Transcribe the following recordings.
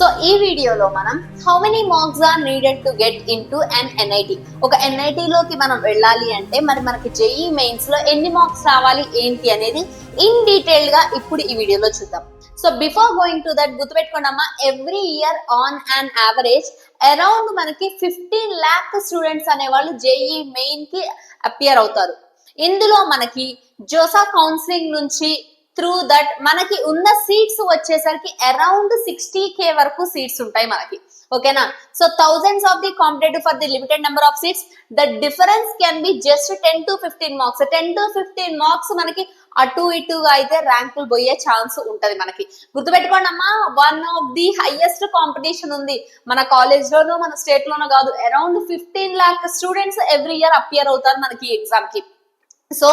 So ఈ వీడియోలో మనం how many marks are needed to get into an NIT. ఒక ఎన్ఐటి లోకి మనం వెళ్ళాలి అంటే మరి మనకి జేఈ మెయిన్స్ లో ఎన్ని మార్క్స్ రావాలి ఏంటి అనేది ఇన్ డీటెయిల్ గా ఇప్పుడు ఈ వీడియోలో చూద్దాం. So before going to that గుర్తుపెట్టుకోండమ్మా, every year on an average around మనకి 15 lakh స్టూడెంట్స్ అనేవాళ్ళు జేఈ మెయిన్ కి అపియర్ అవుతారు. ఇందులో మనకి జోసా కౌన్సిలింగ్ నుంచి త్రూ దట్ మనకి ఉన్న సీట్స్ వచ్చేసరికి అరౌండ్ 60K వరకు సీట్స్ ఉంటాయి మనకి. ఓకేనా? So thousands of the competitive for the limited number of seats. The difference can be just 10 to 15 marks. 10 to 15 marks మనకి అటు ఇటుగా అయితే ర్యాంకులు పోయే ఛాన్స్ ఉంటది మనకి. గుర్తుపెట్టుకోండి అమ్మా, one of the highest competition ఉంది మన కాలేజ్ లోనూ మన స్టేట్ లోనూ కాదు. Around 15 lakh students every year appear అవుతారు మనకి ఎగ్జామ్ కి. సో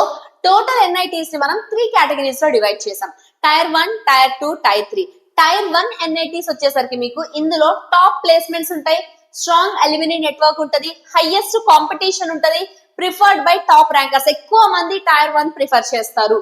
టోటల్ ఎన్ఐటీస్ ని మనం 3 కేటగిరీస్ లో డివైడ్ చేసాం. Tier 1, tier 2, tier 3. Tier 1 NITs వచ్చేసరికి మీకు ఇందులో టాప్ ప్లేస్మెంట్స్ ఉంటాయి, స్ట్రాంగ్ అల్యూమినీ నెట్వర్క్ ఉంటది, హైయెస్ట్ కాంపిటీషన్ ఉంటది, ప్రిఫర్డ్ బై టాప్ ర్యాంకర్స్. ఎక్కువ మంది టైర్ 1 ప్రిఫర్ చేస్తారు.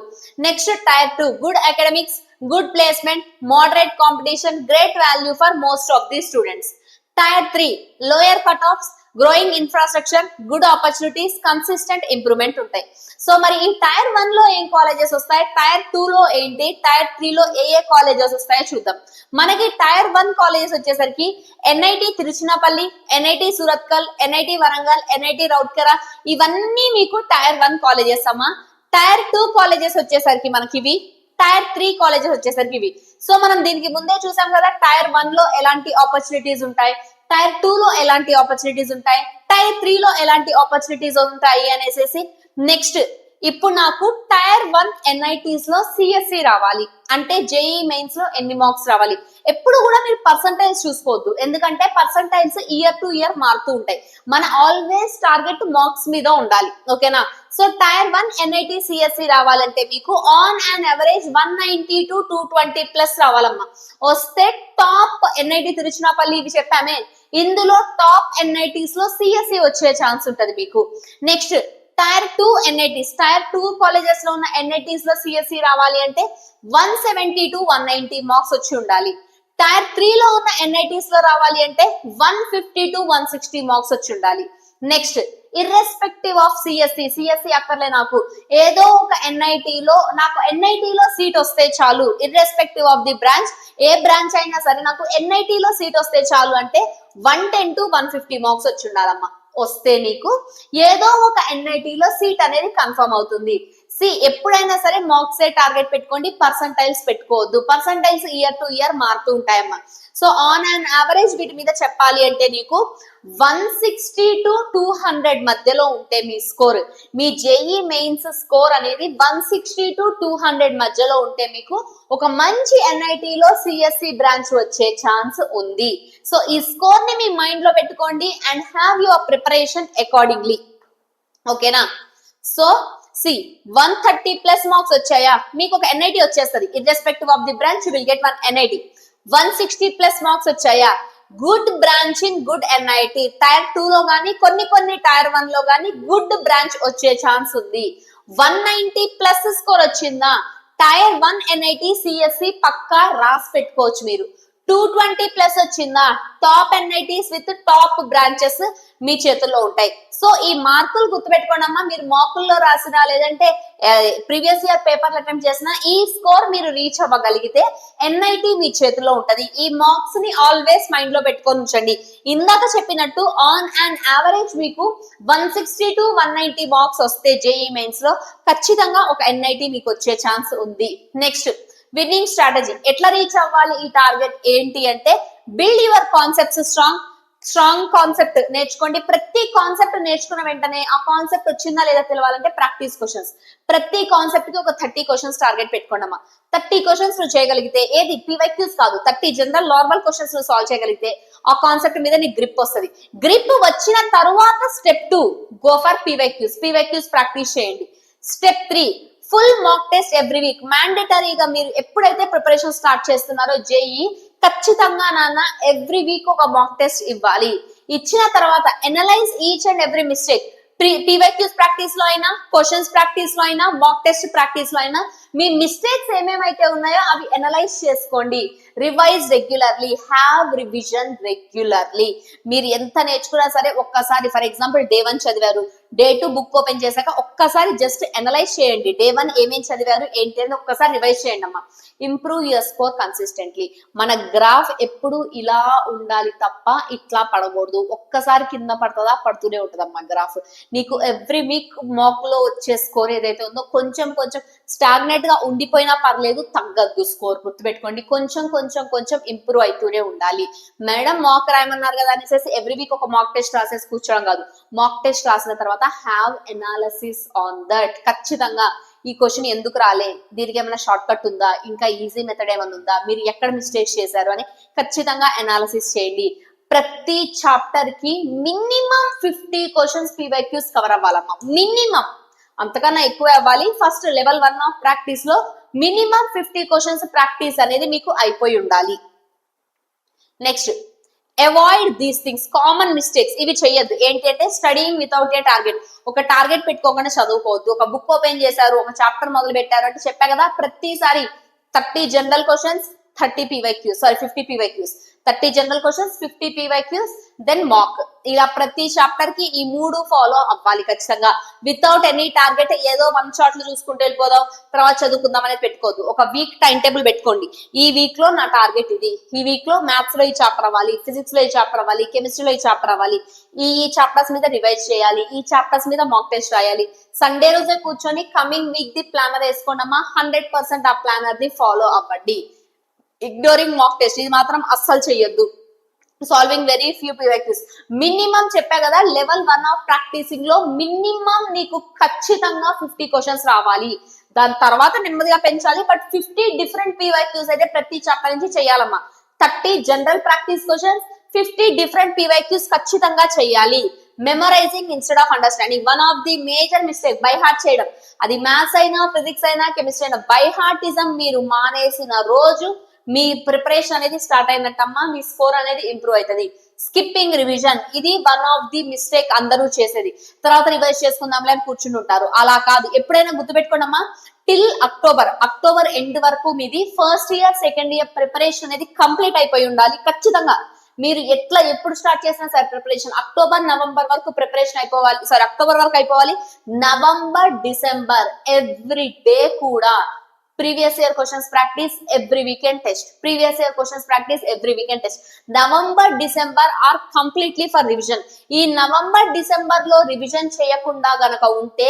Next tier 2, good academics, good placement, moderate competition, great value for most of the students. Tier 3, lower cutoffs, growing infrastructure, good opportunities, consistent improvement ఉంటాయి. So మరి ఈ tyre 1 లో ఏం colleges వస్తాయి, tyre 2 లో ఏంటి, tyre 3 లో ఏ కాలేజెస్ వస్తాయో చూద్దాం. మనకి టైర్ 1 కాలేజెస్ వచ్చేసరికి NIT Tiruchirappalli, NIT Surathkal, NIT Warangal, NIT Rourkela, ఇవన్నీ మీకు టైర్ 1 కాలేజెస్ అమ్మా. టైర్ 2 కాలేజెస్ వచ్చేసరికి మనకి ఇవి, టైర్ 3 కాలేజెస్ వచ్చేసరికి ఇవి. సో మనం దీనికి ముందే చూసాం కదా టైర్ 1 లో ఎలాంటి ఆపర్చునిటీస్ ఉంటాయి, టైర్ 2 లో ఎలాంటి ఆపర్చునిటీస్ ఉంటాయి, టైర్ 3 లో ఎలాంటి ఆపర్చునిటీస్ ఉంటాయి అనేసి. నెక్స్ట్ ఇప్పుడు నాకు టైర్ 1 ఎన్ఐటీస్ లో సిఎస్సి రావాలి అంటే జేఈ మెయిన్స్ లో ఎన్ని మార్క్స్ రావాలి. ఎప్పుడు కూడా మీరు పర్సంటైల్స్ చూసుకోవద్దు, ఎందుకంటే పర్సంటైల్స్ ఇయర్ టు ఇయర్ మారుతూ ఉంటాయి. మన ఆల్వేస్ టార్గెట్ మార్క్స్ మీద ఉండాలి. ఓకేనా? సో టైర్ 1 ఎన్ఐటి సిఎస్సి రావాలంటే మీకు on and average 190 to 220 plus రావాలమ్మా. వస్తే టాప్ ఎన్ఐటి తిరుచినాపల్లి ఇవి చెప్పామే, ఇందులో టాప్ ఎన్ఐటీస్ లో సిఎస్సి వచ్చే ఛాన్స్ ఉంటది మీకు. Next tier 2 NITs, tier 2 colleges లో ఉన్న ఎన్ఐటీస్ లో సిఎస్సి రావాలి అంటే 170 to 190 మార్క్స్ వచ్చి ఉండాలి. టైర్ 3 లో ఉన్న ఎన్ఐటీస్ లో రావాలి అంటే 150 to 160 మార్క్స్ వచ్చి ఉండాలి. నెక్స్ట్ ఇర్రెస్పెక్టివ్ ఆఫ్ సిఎస్సి అక్కర్లే, నాకు ఏదో ఒక నాకు ఎన్ఐటిలో సీట్ వస్తే చాలు, irrespective of the branch, A branch అయినా సరే నాకు ఎన్ఐటిలో సీట్ వస్తే చాలు అంటే 110 to 150 మార్క్స్ వచ్చి ఉండాలమ్మా. వస్తే నీకు ఏదో ఒక ఎన్ఐటిలో సీట్ అనేది కన్ఫర్మ్ అవుతుంది. ఎప్పుడైనా సరే మార్క్స్ టార్గెట్ పెట్టుకోండి, పర్సంటైల్స్ పెట్టుకోవద్దు. పర్సంటైల్స్ ఇయర్ టు ఇయర్ మారుతూ ఉంటాయమ్మా. సో ఆన్ అండ్ యావరేజ్ వీటి మీద చెప్పాలి అంటే నీకు 160 to 200 మధ్యలో ఉంటే మీ స్కోర్, మీ జేఈ మెయిన్స్ స్కోర్ అనేది 160 to 200 మధ్యలో ఉంటే మీకు ఒక మంచి ఎన్ఐటిలో సిఎస్సి బ్రాంచ్ వచ్చే ఛాన్స్ ఉంది. సో ఈ స్కోర్ ని మీ మైండ్ లో పెట్టుకోండి and have your preparation accordingly. ఓకేనా? సో 130 ప్లస్ మార్క్స్ వచ్చాయా, మీకు ఒక ఎన్ఐటి వచ్చేస్తుంది. Irrespective of the branch you will get 1 NIT. 160 plus marks వచ్చాయా, good branch in good NIT. Tier 2 లో గానీ కొన్ని టైర్ 1 లో గానీ గుడ్ బ్రాంచ్ వచ్చే ఛాన్స్ ఉంది. 190 ప్లస్ స్కోర్ వచ్చిందా, టైర్ 1 ఎన్ఐటి సిఎస్సి పక్కా రాసి పెట్టుకోవచ్చు మీరు. 220 ప్లస్ వచ్చిందా, top NITs with top branches మీ చేతుల్లో ఉంటాయి. సో ఈ మార్కులు గుర్తుపెట్టుకోండి అమ్మా. మీరు మార్కుల్లో రాసినా లేదంటే ప్రీవియస్ ఇయర్ పేపర్లు అటెంప్ట్ చేసినా ఈ స్కోర్ మీరు రీచ్ అవ్వగలిగితే ఎన్ఐటి మీ చేతిలో ఉంటది. ఈ మార్క్స్ ని ఆల్వేస్ మైండ్ లో పెట్టుకొని ఉంచండి. ఇందాక చెప్పినట్టు ఆన్ అండ్ యావరేజ్ మీకు 160 to 190 మార్క్స్ వస్తే జేఈ మెయిన్స్ లో ఖచ్చితంగా ఒక ఎన్ఐటి మీకు వచ్చే ఛాన్స్ ఉంది. నెక్స్ట్ విన్నింగ్ స్ట్రాటజీ, ఎట్లా రీచ్ అవ్వాలి ఈ టార్గెట్ ఏంటి అంటే build your concepts strong concept నేర్చుకోండి. ప్రతి కాన్సెప్ట్ నేర్చుకున్న వెంటనే ఆ కాన్సెప్ట్ వచ్చిందా లేదా తెలవాలంటే ప్రాక్టీస్ క్వశ్చన్స్. ప్రతి కాన్సెప్ట్ కి ఒక 30 క్వశ్చన్స్ టార్గెట్ పెట్టుకోండి అమ్మా. 30 క్వశ్చన్స్ నువ్వు చేయగలిగితే, ఏది పీవైక్యూస్ కాదు, 30 జనరల్ నార్మల్ క్వశ్చన్స్ నువ్వు సాల్వ్ చేయగలిగితే ఆ కాన్సెప్ట్ మీద నీకు గ్రిప్ వస్తుంది. గ్రిప్ వచ్చిన తరువాత step 2 go for PYQs practice చేయండి. Step 3 full mock test every week. మ్యాండేటరీగా మీరు ఎప్పుడైతే ప్రిపరేషన్ స్టార్ట్ చేస్తున్నారో జేఈ, ఖచ్చితంగా నాన్న ఎవ్రీ వీక్ ఒక మాక్ టెస్ట్ ఇవ్వాలి. ఇచ్చిన తర్వాత analyse each and every mistake. PYQs practice లో అయినా, క్వశ్చన్స్ ప్రాక్టీస్ లో అయినా, మాక్ టెస్ట్ ప్రాక్టీస్ లో అయినా మీ మిస్టేక్స్ ఏమేమైతే ఉన్నాయో అవి ఎనలైజ్ చేసుకోండి. Revise regularly, have revision regularly. మీరు ఎంత నేర్చుకున్నా సరే ఒక్కసారి ఫర్ ఎగ్జాంపుల్ డే 1 చదివారు, డే 2 బుక్ ఓపెన్ చేశాక ఒక్కసారి జస్ట్ అనలైజ్ చేయండి, డే 1 ఏమేం చదివారు ఏంటి అని ఒక్కసారి రివైజ్ చేయండి అమ్మా. Improve your score consistently. మన గ్రాఫ్ ఎప్పుడు ఇలా ఉండాలి తప్ప ఇట్లా పడకూడదు. ఒక్కసారి కింద పడుతుందా, పడుతూనే ఉంటుందమ్మా గ్రాఫ్. నీకు ఎవ్రీ వీక్ మాక్ లో వచ్చే స్కోర్ ఏదైతే ఉందో కొంచెం కొంచెం స్టాగ్నేట్ గా ఉండిపోయినా పర్లేదు, తగ్గద్దు స్కోర్. గుర్తుపెట్టుకోండి, కొంచెం కొంచెం కొంచెం ఇంప్రూవ్ అవుతూనే ఉండాలి. మేడం మాక్ రాయమన్నారు కదా అనేసి ఎవ్రీ వీక్ ఒక మాక్ టెస్ట్ రాసేసి కూర్చోడం కాదు. మాక్ టెస్ట్ రాసిన తర్వాత హ్యావ్ ఎనాలిసిస్ ఆన్ దట్. ఖచ్చితంగా ఈ క్వశ్చన్ ఎందుకు రాలే, దీనికి ఏమైనా షార్ట్ కట్ ఉందా, ఇంకా ఈజీ మెథడ్ ఏమైనా ఉందా, మీరు ఎక్కడ మిస్టేక్ చేశారు అని ఖచ్చితంగా అనాలిసిస్ చేయండి. ప్రతి చాప్టర్ కి మినిమం 50 క్వశ్చన్స్ PYQs కవర్ అవ్వాలమ్మా. మినిమం, అంతకన్నా ఎక్కువ అవ్వాలి. ఫస్ట్ లెవెల్ 1 ఆఫ్ ప్రాక్టీస్ లో మినిమం 50 క్వశ్చన్స్ ప్రాక్టీస్ అనేది మీకు అయిపోయి ఉండాలి. Next, avoid these things, common mistakes. ఇవి చెయ్యొద్దు. ఏంటి అంటే స్టడీయింగ్ వితౌట్ ఏ టార్గెట్. ఒక టార్గెట్ పెట్టుకోకుండా చదువుకోవద్దు. ఒక బుక్ ఓపెన్ చేశారు, ఒక చాప్టర్ మొదలు పెట్టారు అంటే చెప్పా కదా, ప్రతిసారి 30 general questions, 50 PYQs, 30 general questions, 50 PYQs, then mock. ఇలా ప్రతి చాప్టర్ కి ఈ 3 ఫాలో అవ్వాలి ఖచ్చితంగా. వితౌట్ ఎనీ టార్గెట్ ఏదో 1 షాట్ లో చూసుకుంటూ వెళ్ళిపోదాం, తర్వాత చదువుకుందాం అనేది పెట్టుకోవద్దు. ఒక వీక్ టైం టేబుల్ పెట్టుకోండి. ఈ వీక్ లో నా టార్గెట్ ఇది, ఈ వీక్ లో మ్యాథ్స్ లో ఈ చాప్టర్ అవ్వాలి, ఫిజిక్స్ లో ఈ చాప్టర్ అవ్వాలి, కెమిస్ట్రీలో ఈ చాప్టర్ అవ్వాలి, ఈ చాప్టర్స్ మీద రివైజ్ చేయాలి, ఈ చాప్టర్స్ మీద మాక్ టెస్ట్ రాయాలి. సండే రోజే కూర్చొని కమింగ్ వీక్ ది ప్లానర్ వేసుకోండమ్మా. 100% ఆ ప్లానర్ ని ఫాలో అవ్వండి. ఇగ్నోరింగ్ మాక్ టెస్ట్ ఇది మాత్రం అస్సలు చెయ్యొద్దు. Solving very few PYQs. Minimum చెప్పా కదా, లెవెల్ 1 ఆఫ్ ప్రాక్టీసింగ్ లో మినిమం నీకు ఖచ్చితంగా 50 క్వశ్చన్స్ రావాలి. దాని తర్వాత నెమ్మదిగా పెంచాలి. బట్ 50 డిఫరెంట్ PYQs అయితే ప్రతి చాప్టర్ నుంచి చేయాలమ్మా. 30 general practice questions, 50 different PYQs ఖచ్చితంగా చేయాలి. Memorising instead of understanding, one of the major mistake by heart చేయడం. అది మ్యాథ్స్ అయినా, ఫిజిక్స్ అయినా, కెమిస్ట్రీ అయినా, బై హార్టిజం మీరు మానేసిన రోజు మీ ప్రిపరేషన్ అనేది స్టార్ట్ అయినట్టమ్మా. మీ స్కోర్ అనేది ఇంప్రూవ్ అవుతుంది. స్కిప్పింగ్ రివిజన్, ఇది వన్ ఆఫ్ ది మిస్టేక్ అందరూ చేసేది. తర్వాత రివైజ్ చేసుకుందాంలే అని కూర్చుని ఉంటారు. అలా కాదు. ఎప్పుడైనా గుర్తుపెట్టుకోండి అమ్మా, టిల్ అక్టోబర్ ఎండ్ వరకు మీది first year second year preparation అనేది కంప్లీట్ అయిపోయి ఉండాలి ఖచ్చితంగా. మీరు ఎప్పుడు స్టార్ట్ చేసినా సరే ప్రిపరేషన్ నవంబర్ వరకు ప్రిపరేషన్ అయిపోవాలి. అక్టోబర్ వరకు అయిపోవాలి. నవంబర్ డిసెంబర్ ఎవ్రీ డే కూడా previous year questions practice, every weekend test. Previous year questions practice, every weekend test. November December or completely for revision. ఈ నవంబర్ డిసెంబర్ లో revision చేయకుండా గనక ఉంటే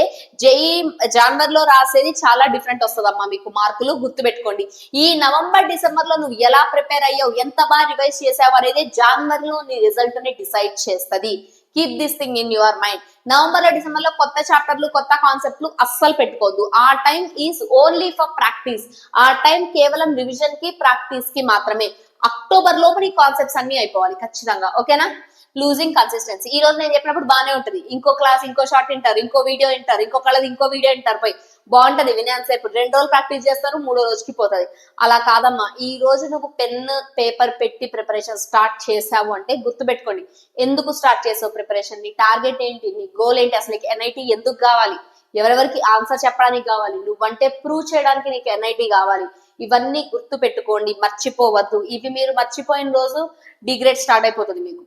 జనవరిలో రాసేది చాలా డిఫరెంట్ వస్తుందమ్మా మీకు మార్కులు. గుర్తుపెట్టుకోండి, ఈ నవంబర్ డిసెంబర్ లో నువ్వు ఎలా ప్రిపేర్ అయ్యావు, ఎంత బాగా రివైజ్ చేసావు అనేది జనవరిలో నీ రిజల్ట్ ని డిసైడ్ చేస్తుంది. Keep this thing in your mind. November December లో కొత్త చాప్టర్లు, కొత్త కాన్సెప్ట్లు అస్సలు పెట్టుకోవద్దు. ఆ time is only for practice. ఆ టైం కేవలం రివిజన్ కి, ప్రాక్టీస్ కి మాత్రమే. అక్టోబర్ లోపు ఈ కాన్సెప్ట్స్ అన్ని అయిపోవాలి ఖచ్చితంగా. ఓకేనా? Losing consistency. ఈ రోజు నేను చెప్పినప్పుడు బాగానే ఉంటుంది, ఇంకో క్లాస్ ఇంకో షార్ట్ వింటారు, ఇంకో వీడియో వింటారు, ఇంకో వీడియో వింటారు, పోయి బాగుంటది వినేంతసేపు. 2 రోజులు ప్రాక్టీస్ చేస్తారు, 3వ రోజుకి పోతుంది. అలా కాదమ్మా, ఈ రోజు నువ్వు పెన్ పేపర్ పెట్టి ప్రిపరేషన్ స్టార్ట్ చేసావు అంటే గుర్తుపెట్టుకోండి, ఎందుకు స్టార్ట్ చేసావు ప్రిపరేషన్, నీ టార్గెట్ ఏంటి, నీ గోల్ ఏంటి, అసలు నీకు NIT ఎందుకు కావాలి, ఎవరెవరికి ఆన్సర్ చెప్పడానికి కావాలి, నువ్వంటే ప్రూవ్ చేయడానికి నీకు NIT కావాలి. ఇవన్నీ గుర్తు పెట్టుకోండి, మర్చిపోవద్దు. ఇవి మీరు మర్చిపోయిన రోజు డిగ్రేడ్ స్టార్ట్ అయిపోతుంది మీకు.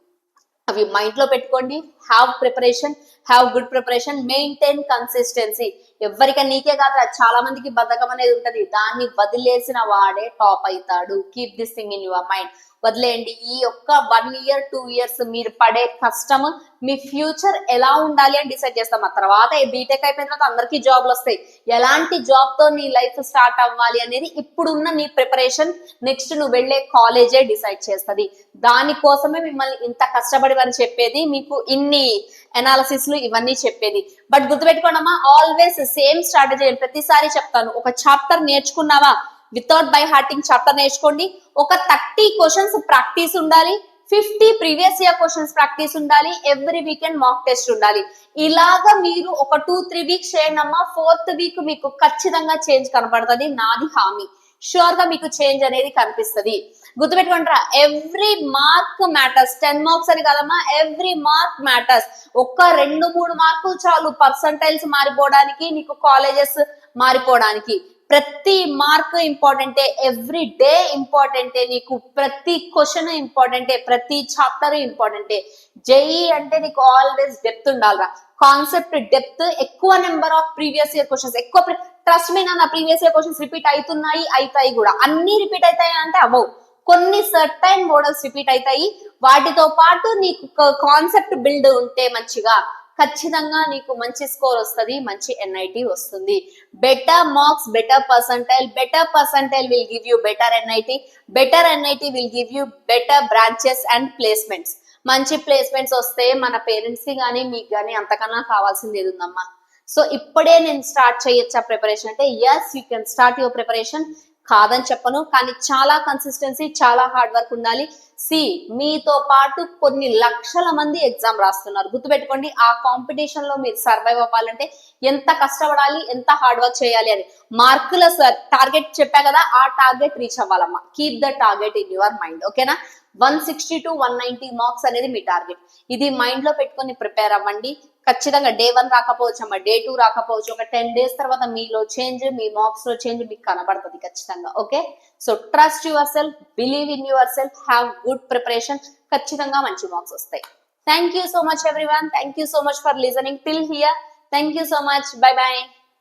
అవి మైండ్ లో పెట్టుకోండి. Have preparation, have good preparation, maintain consistency. ఎవరికైనా నీకే కాదు, చాలా మందికి బద్ధకం అనేది ఉంటది, దాన్ని వదిలేసిన వాడే టాప్ అవుతాడు. Keep this thing in your mind. వదిలేయండి. ఈ ఒక్క 1 year 2 years మీరు పడే కష్టం మీ ఫ్యూచర్ ఎలా ఉండాలి అని డిసైడ్ చేస్తాం. ఆ తర్వాత బీటెక్ అయిపోయిన తర్వాత అందరికీ జాబ్లు వస్తాయి. ఎలాంటి జాబ్ తో నీ లైఫ్ స్టార్ట్ అవ్వాలి అనేది ఇప్పుడున్న నీ ప్రిపరేషన్, నెక్స్ట్ నువ్వు వెళ్లే కాలేజే డిసైడ్ చేస్తుంది. దానికోసమే మిమ్మల్ని ఇంత కష్టపడి అని చెప్పేది, మీకు ఇన్ని అనాలిసిస్లు ఇవన్నీ చెప్పేది. బట్ గుర్తుపెట్టుకోండమ్మా, ఆల్వేస్ సేమ్ స్ట్రాటజీ. ప్రతిసారి చెప్తాను, ఒక చాప్టర్ నేర్చుకున్నావా, వితౌట్ బై హార్టింగ్ చాప్టర్ నేర్చుకోండి. ఒక 30 క్వశ్చన్స్ ప్రాక్టీస్ ఉండాలి, 50 ప్రీవియస్ ఇయర్ క్వశ్చన్స్ ప్రాక్టీస్ ఉండాలి, ఎవ్రీ వీకెండ్ మాక్ టెస్ట్ ఉండాలి. ఇలాగా మీరు ఒక 2-3 వీక్స్ చేయండి అమ్మా. 4th వీక్ మీకు ఖచ్చితంగా చేంజ్ కనపడుతుంది, నాది హామీ. షూర్ గా మీకు చేంజ్ అనేది కనిపిస్తుంది. గుర్తుపెట్టుకుంటారా, ఎవ్రీ మార్క్ మ్యాటర్స్. 10 మార్క్స్ అని కాదమ్మా, ఎవ్రీ మార్క్ మ్యాటర్స్. ఒక్క 2-3 మార్కులు చాలు పర్సంటైల్స్ మారిపోవడానికి, నీకు కాలేజెస్ మారిపోవడానికి. ప్రతి మార్క్ ఇంపార్టెంటే, ఎవ్రీ డే ఇంపార్టెంటే, నీకు ప్రతి క్వశ్చన్ ఇంపార్టెంటే, ప్రతి చాప్టర్ ఇంపార్టెంటే. జేఈ అంటే నీకు ఆల్వేస్ డెప్త్ ఉండాలిరా, కాన్సెప్ట్ డెప్త్, ఎక్కువ number of previous year questions, ఎక్కువ ట్రస్ట్ మీ నా ప్రీవియస్ ఇయర్ క్వశ్చన్స్ రిపీట్ అవుతాయి కూడా. అన్ని రిపీట్ అవుతాయి అంటే అవ్వవు, కొన్ని సర్టైన్ మోడల్స్ రిపీట్ అవుతాయి. వాటితో పాటు నీకు కాన్సెప్ట్ బిల్డ్ ఉంటే మంచిగా, ఖచ్చితంగా నీకు మంచి స్కోర్ వస్తుంది, మంచి ఎన్ఐటి వస్తుంది. Better marks, better percentile will give you better NIT will give you better branches and placements. మంచి ప్లేస్మెంట్స్ వస్తే మన పేరెంట్స్ కి కానీ మీకు కానీ అంతకన్నా కావాల్సింది ఏది ఉందమ్మా. సో ఇప్పుడే నేను స్టార్ట్ చేయొచ్చా ప్రిపరేషన్ అంటే, yes you can start your preparation, కాదని చెప్పను, కానీ చాలా కన్సిస్టెన్సీ, చాలా హార్డ్ వర్క్ ఉండాలి. మీతో పాటు కొన్ని లక్షల మంది ఎగ్జామ్ రాస్తున్నారు, గుర్తుపెట్టుకోండి. ఆ కాంపిటీషన్ లో మీరు సర్వైవ్ అవ్వాలంటే ఎంత కష్టపడాలి, ఎంత హార్డ్ వర్క్ చేయాలి అని. మార్కుల టార్గెట్ చెప్పా కదా, ఆ టార్గెట్ రీచ్ అవ్వాలమ్మా. Keep the target in your mind, ఓకేనా. 160 to 190 మార్క్స్ అనేది మీ టార్గెట్. ఇది మైండ్ లో పెట్టుకొని ప్రిపేర్ అవ్వండి. ఖచ్చితంగా డే 1 రాకపోవచ్చు అమ్మా, డే 2 రాకపోవచ్చు, ఒక 10 days తర్వాత మీలో చేంజ్, మీ మార్క్స్ లో చేంజ్ మీకు కనబడుతుంది ఖచ్చితంగా. Okay, so trust your self, believe in your self, have good preparation, ఖచ్చితంగా మంచి మార్క్స్ వస్తాయి. Thank you so much everyone, thank you so much for listening till here. Thank you so much, by by.